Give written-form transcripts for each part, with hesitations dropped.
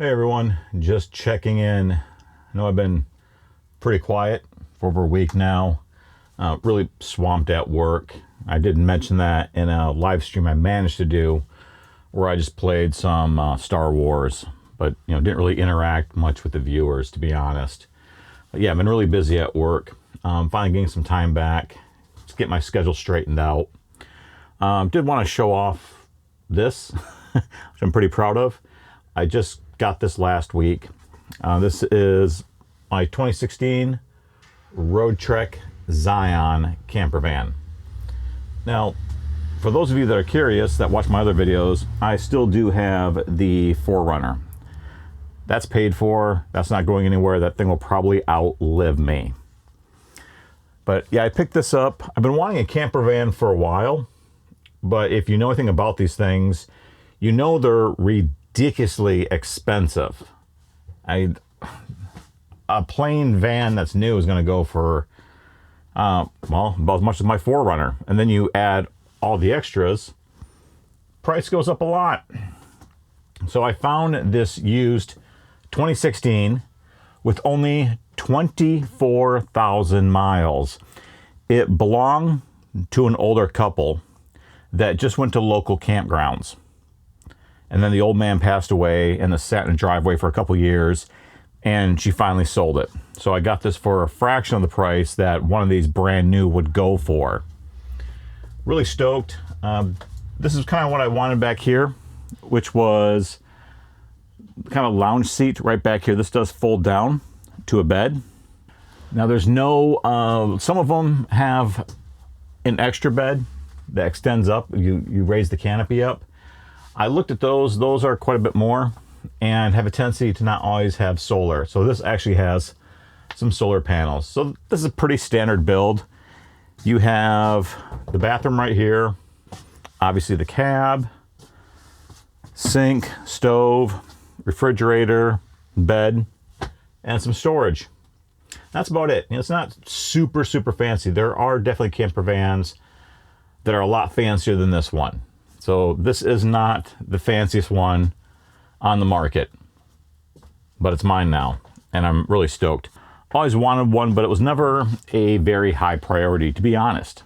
Hey everyone, just checking in. I know I've been pretty quiet for over a week now. Really swamped at work. I did mention that in a live stream I managed to do where I just played some Star Wars, but didn't really interact much with the viewers, to be honest. But yeah, I've been really busy at work. Finally getting some time back, just get my schedule straightened out. Did want to show off this, which I'm pretty proud of. I just got this last week. This is my 2016 roadtrek Zion camper van. Now, for those of you that are curious that watch my other videos, I still do have the 4Runner. That's paid for. That's not going anywhere. That thing will probably outlive me. But yeah, I picked this up. I've been wanting a camper van for a while, but if you know anything about these things, you know they're ridiculously expensive. A plain van that's new is going to go for well, about as much as my 4Runner, and then you add all the extras, price goes up a lot. So I found this used 2016 with only 24,000 miles. It belonged to an older couple that just went to local campgrounds. And then the old man passed away and it sat in a driveway for a couple years, and she finally sold it. So I got this for a fraction of the price that one of these brand new would go for. Really stoked. This is kind of what I wanted back here, which was kind of a lounge seat right back here. This does fold down to a bed. Now there's no, some of them have an extra bed that extends up. You raise the canopy up. I looked at those. Those are quite a bit more and have a tendency to not always have solar. So this actually has some solar panels. So this is a pretty standard build. You have the bathroom right here, obviously the cab, sink, stove, refrigerator, bed, and some storage. That's about it. It's not super fancy. There are definitely camper vans that are a lot fancier than this one. So this is not the fanciest one on the market, but it's mine now, and I'm really stoked. Always wanted one, but it was never a very high priority, to be honest.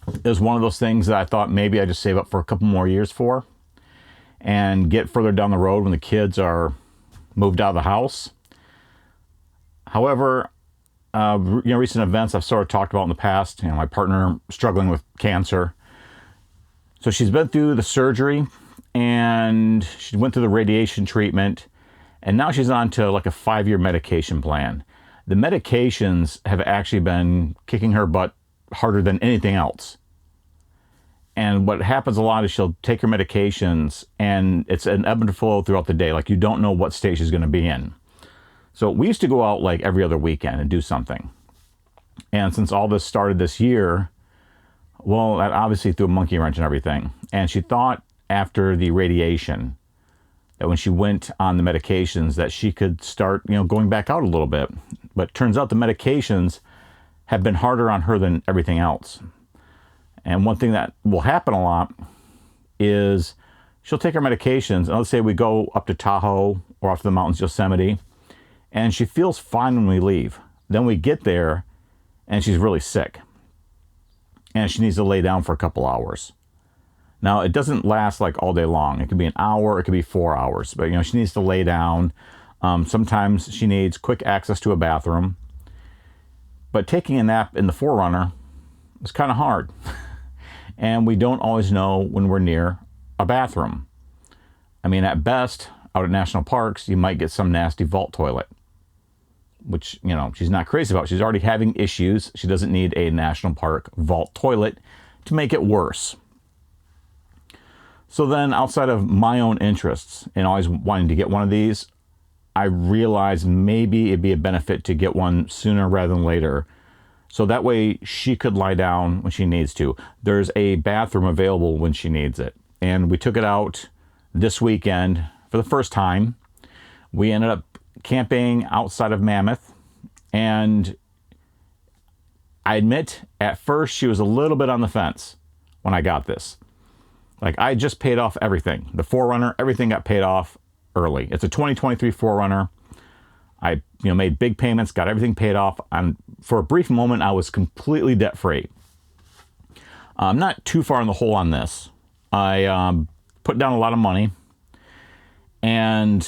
It was one of those things that I thought maybe I just save up for a couple more years for and get further down the road when the kids are moved out of the house. However, recent events I've sort of talked about in the past. My partner struggling with cancer. So she's been through the surgery and she went through the radiation treatment, and now she's on to like a 5-year medication plan. The medications have actually been kicking her butt harder than anything else. And what happens a lot is she'll take her medications and it's an ebb and flow throughout the day. Like you don't know what state she's going to be in. So we used to go out like every other weekend and do something. And since all this started this year, well, that obviously threw a monkey wrench and everything. And she thought after the radiation that when she went on the medications that she could start, going back out a little bit. But turns out the medications have been harder on her than everything else. And one thing that will happen a lot is she'll take her medications, and let's say we go up to Tahoe or off to the mountains, Yosemite, and she feels fine when we leave. Then we get there and she's really sick and she needs to lay down for a couple hours. Now it doesn't last like all day long. It could be an hour, it could be 4 hours, but she needs to lay down. Sometimes she needs quick access to a bathroom, but taking a nap in the 4Runner is kind of hard. And we don't always know when we're near a bathroom. At best, out at national parks, you might get some nasty vault toilet, which, she's not crazy about. She's already having issues. She doesn't need a national park vault toilet to make it worse. So then outside of my own interests and always wanting to get one of these, I realized maybe it'd be a benefit to get one sooner rather than later. So that way she could lie down when she needs to. There's a bathroom available when she needs it. And we took it out this weekend for the first time. We ended up camping outside of Mammoth, and I admit at first she was a little bit on the fence when I got this. Like I just paid off everything. The 4Runner, everything got paid off early. It's a 2023 4Runner. I made big payments, got everything paid off. For a brief moment, I was completely debt-free. I'm not too far in the hole on this. I put down a lot of money, and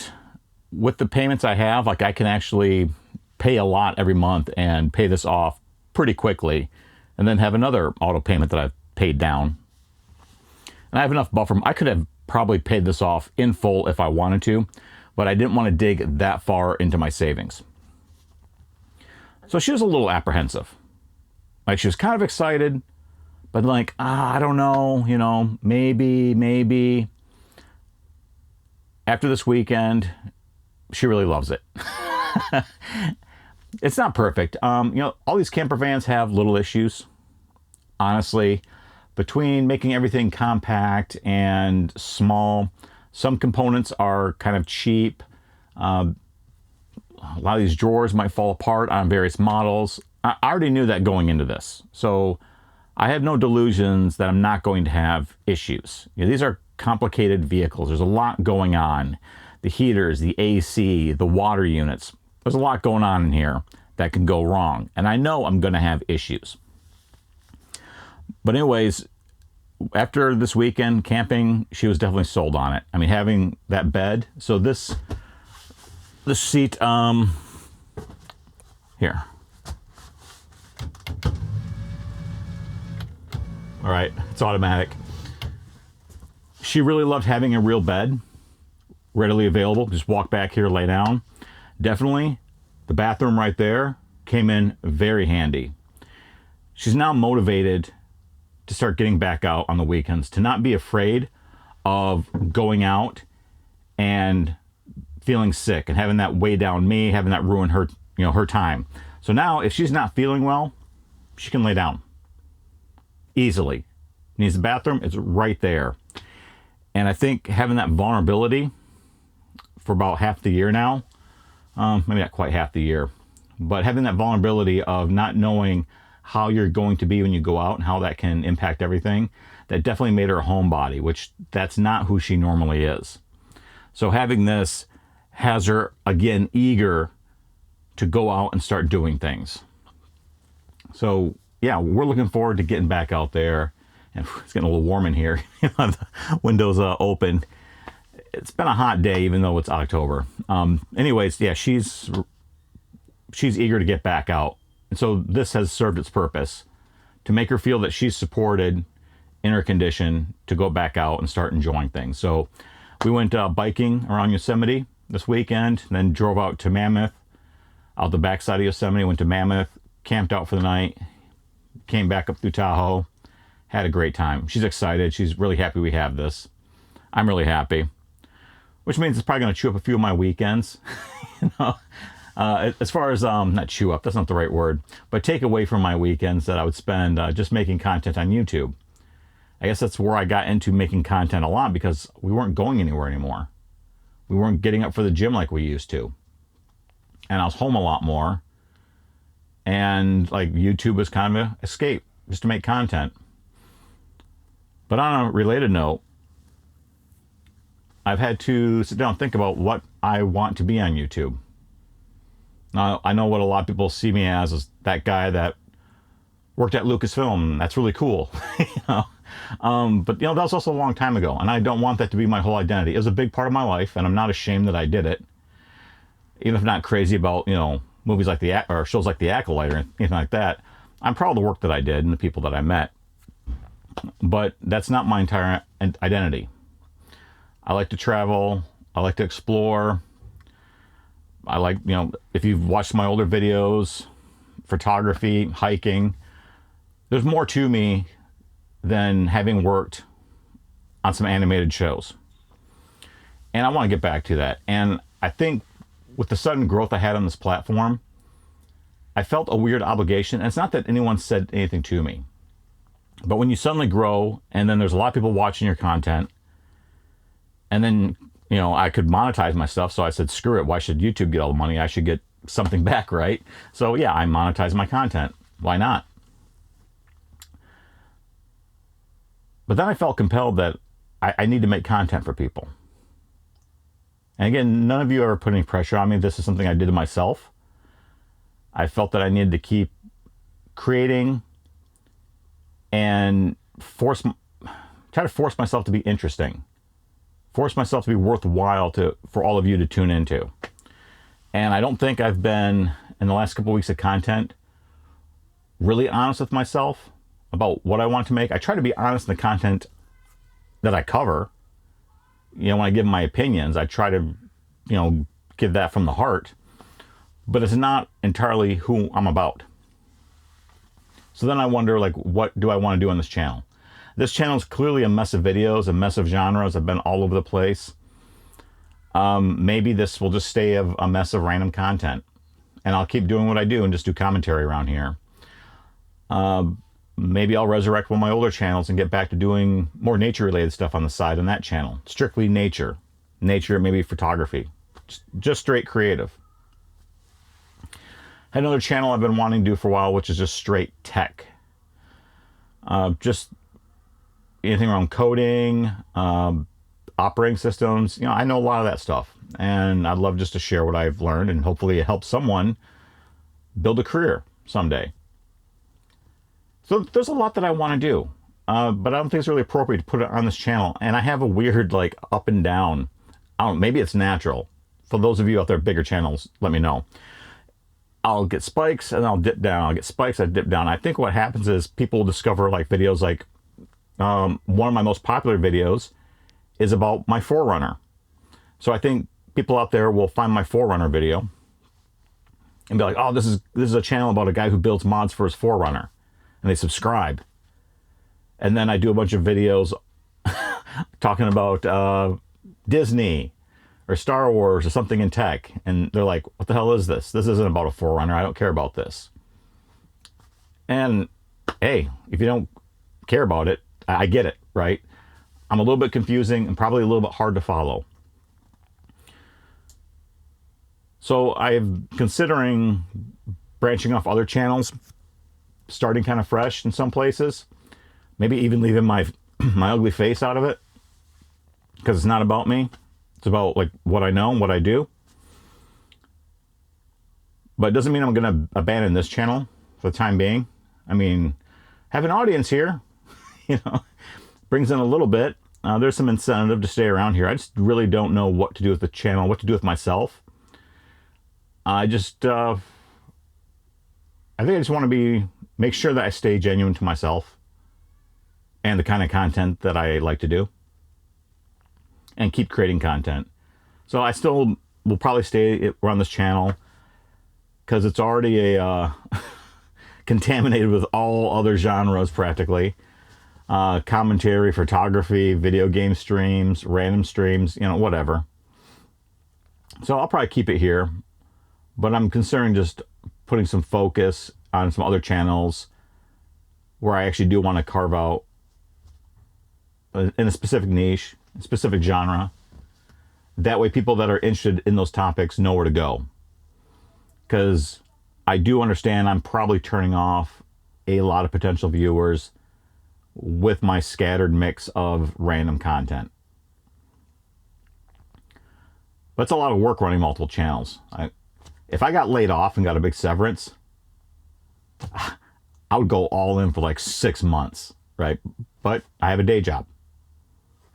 with the payments I have, like, I can actually pay a lot every month and pay this off pretty quickly, and then have another auto payment that I've paid down. And I have enough buffer. I could have probably paid this off in full if I wanted to, but I didn't want to dig that far into my savings. So she was a little apprehensive. Like, she was kind of excited, but like, I don't know, maybe. After this weekend, she really loves it. It's not perfect. All these camper vans have little issues. Honestly, between making everything compact and small, some components are kind of cheap. A lot of these drawers might fall apart on various models. I already knew that going into this. So I have no delusions that I'm not going to have issues. These are complicated vehicles. There's a lot going on. The heaters, the AC, the water units. There's a lot going on in here that can go wrong. And I know I'm going to have issues. But anyways, after this weekend camping, she was definitely sold on it. I mean, having that bed. So this seat, here. All right, it's automatic. She really loved having a real bed readily available. Just walk back here, lay down. Definitely the bathroom right there came in very handy. She's now motivated to start getting back out on the weekends, to not be afraid of going out and feeling sick and having that weigh down me, having that ruin her, her time. So now if she's not feeling well, she can lay down easily. Needs the bathroom, it's right there. And I think having that vulnerability for about half the year now, maybe not quite half the year, but having that vulnerability of not knowing how you're going to be when you go out and how that can impact everything, that definitely made her a homebody, which that's not who she normally is. So having this has her, again, eager to go out and start doing things. So yeah, we're looking forward to getting back out there. And it's getting a little warm in here. The windows open. It's been a hot day, even though it's October. Anyways, yeah, she's eager to get back out. And so this has served its purpose, to make her feel that she's supported in her condition to go back out and start enjoying things. So we went biking around Yosemite this weekend, and then drove out to Mammoth, out the backside of Yosemite, went to Mammoth, camped out for the night, came back up through Tahoe. Had a great time. She's excited. She's really happy we have this. I'm really happy. Which means it's probably going to chew up a few of my weekends. As far as, not chew up, that's not the right word, but take away from my weekends that I would spend just making content on YouTube. I guess that's where I got into making content a lot, because we weren't going anywhere anymore. We weren't getting up for the gym like we used to. And I was home a lot more. And like YouTube was kind of an escape just to make content. But on a related note, I've had to sit down and think about what I want to be on YouTube. Now, I know what a lot of people see me as is that guy that worked at Lucasfilm. That's really cool. But that was also a long time ago, and I don't want that to be my whole identity. It was a big part of my life, and I'm not ashamed that I did it. Even if I'm not crazy about, movies like or shows like The Acolyte or anything like that, I'm proud of the work that I did and the people that I met. But that's not my entire identity. I like to travel. I like to explore. I like, if you've watched my older videos, photography, hiking, there's more to me than having worked on some animated shows. And I want to get back to that. And I think with the sudden growth I had on this platform, I felt a weird obligation. And it's not that anyone said anything to me. But when you suddenly grow, and then there's a lot of people watching your content, and then, I could monetize my stuff, so I said, screw it, why should YouTube get all the money? I should get something back, right? So yeah, I monetize my content. Why not? But then I felt compelled that I need to make content for people. And again, none of you ever put any pressure on me. This is something I did to myself. I felt that I needed to keep creating and try to force myself to be interesting, force myself to be worthwhile for all of you to tune into. And I don't think I've been, in the last couple of weeks of content, really honest with myself about what I want to make. I try to be honest in the content that I cover. When I give my opinions, I try to, give that from the heart. But it's not entirely who I'm about. So then I wonder, what do I want to do on this channel? This channel is clearly a mess of videos, a mess of genres. I've been all over the place. Maybe this will just stay a mess of random content. And I'll keep doing what I do and just do commentary around here. Maybe I'll resurrect one of my older channels and get back to doing more nature-related stuff on the side on that channel. Strictly nature. Nature, maybe photography. Just straight creative. Had another channel I've been wanting to do for a while, which is just straight tech. Just anything around coding, operating systems. I know a lot of that stuff. And I'd love just to share what I've learned, and hopefully it helps someone build a career someday. So there's a lot that I want to do, but I don't think it's really appropriate to put it on this channel. And I have a weird up and down. I don't know, maybe it's natural. For those of you out there, bigger channels, let me know. I'll get spikes and I'll dip down. I'll get spikes, I dip down. I think what happens is people discover videos one of my most popular videos is about my Forerunner. So I think people out there will find my Forerunner video and be like, oh, this is a channel about a guy who builds mods for his Forerunner. And they subscribe. And then I do a bunch of videos talking about Disney or Star Wars or something in tech. And they're like, what the hell is this? This isn't about a Forerunner. I don't care about this. And hey, if you don't care about it, I get it, right? I'm a little bit confusing and probably a little bit hard to follow. So I'm considering branching off other channels, starting kind of fresh in some places, maybe even leaving my ugly face out of it, because it's not about me. It's about what I know and what I do. But it doesn't mean I'm going to abandon this channel for the time being. I mean, have an audience here, brings in a little bit. There's some incentive to stay around here. I just really don't know what to do with the channel, what to do with myself. I think I just want to make sure that I stay genuine to myself and the kind of content that I like to do, and keep creating content. So I still will probably stay around this channel because it's already contaminated with all other genres practically. Commentary, photography, video game streams, random streams, whatever. So I'll probably keep it here, but I'm considering just putting some focus on some other channels where I actually do want to carve out in a specific niche, a specific genre. That way people that are interested in those topics know where to go. Because I do understand I'm probably turning off a lot of potential viewers with my scattered mix of random content. But it's a lot of work running multiple channels. If I got laid off and got a big severance, I would go all in for 6 months, right? But I have a day job,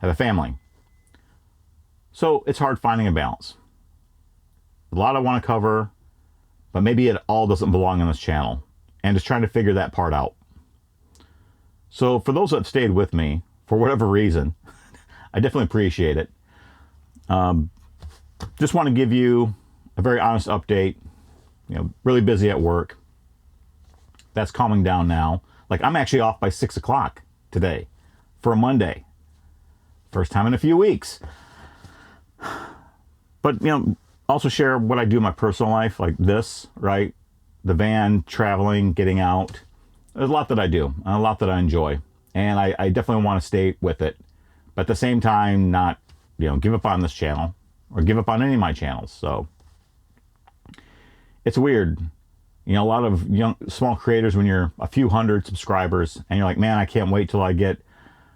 I have a family. So it's hard finding a balance. A lot I want to cover, but maybe it all doesn't belong on this channel. And just trying to figure that part out. So for those that have stayed with me, for whatever reason, I definitely appreciate it. Just want to give you a very honest update. Really busy at work. That's calming down now. I'm actually off by 6 o'clock today for a Monday. First time in a few weeks. But, also share what I do in my personal life, like this, right? The van, traveling, getting out. There's a lot that I do, and a lot that I enjoy. And I definitely want to stay with it. But at the same time, not, give up on this channel or give up on any of my channels. So it's weird. A lot of small creators, when you're a few hundred subscribers and you're like, man, I can't wait till I get,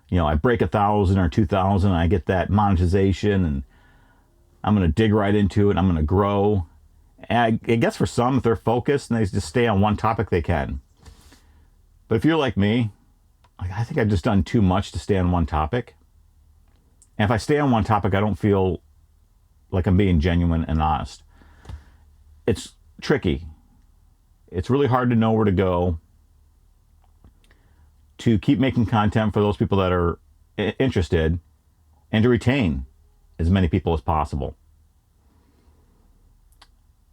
I break 1,000 or 2,000 and I get that monetization. And I'm going to dig right into it. I'm going to grow. And I guess for some, if they're focused and they just stay on one topic, they can. But if you're like me, I think I've just done too much to stay on one topic. And if I stay on one topic, I don't feel like I'm being genuine and honest. It's tricky. It's really hard to know where to go to keep making content for those people that are interested and to retain as many people as possible.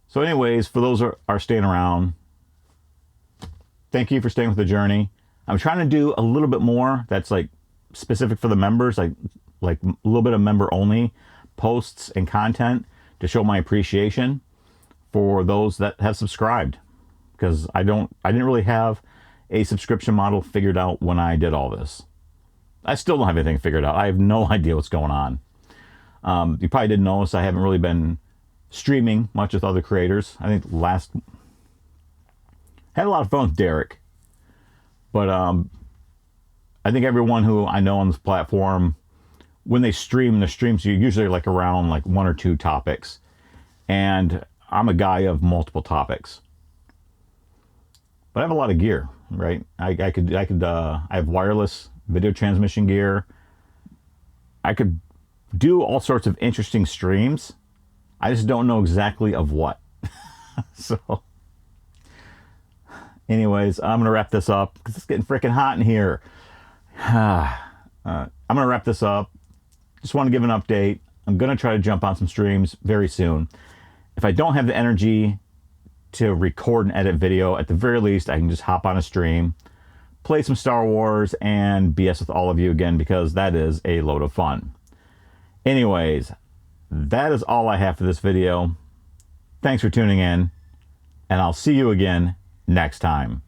So anyways, for those who are staying around, thank you for staying with the journey. I'm trying to do a little bit more that's like specific for the members, like a little bit of member only posts and content to show my appreciation for those that have subscribed, because I didn't really have a subscription model figured out when I did all this. I still don't have anything figured out. I have no idea what's going on. You probably didn't notice I haven't really been streaming much with other creators. I think had a lot of fun with Derek, but I think everyone who I know on this platform, when they stream, the streams are usually like around like 1 or 2 topics, and I'm a guy of multiple topics. But I have a lot of gear, right? I have wireless video transmission gear. I could do all sorts of interesting streams. I just don't know exactly of what. So, anyways, I'm going to wrap this up because it's getting freaking hot in here. I'm going to wrap this up. Just want to give an update. I'm going to try to jump on some streams very soon. If I don't have the energy to record and edit video, at the very least, I can just hop on a stream, play some Star Wars, and BS with all of you again, because that is a load of fun. Anyways, that is all I have for this video. Thanks for tuning in, and I'll see you again next time.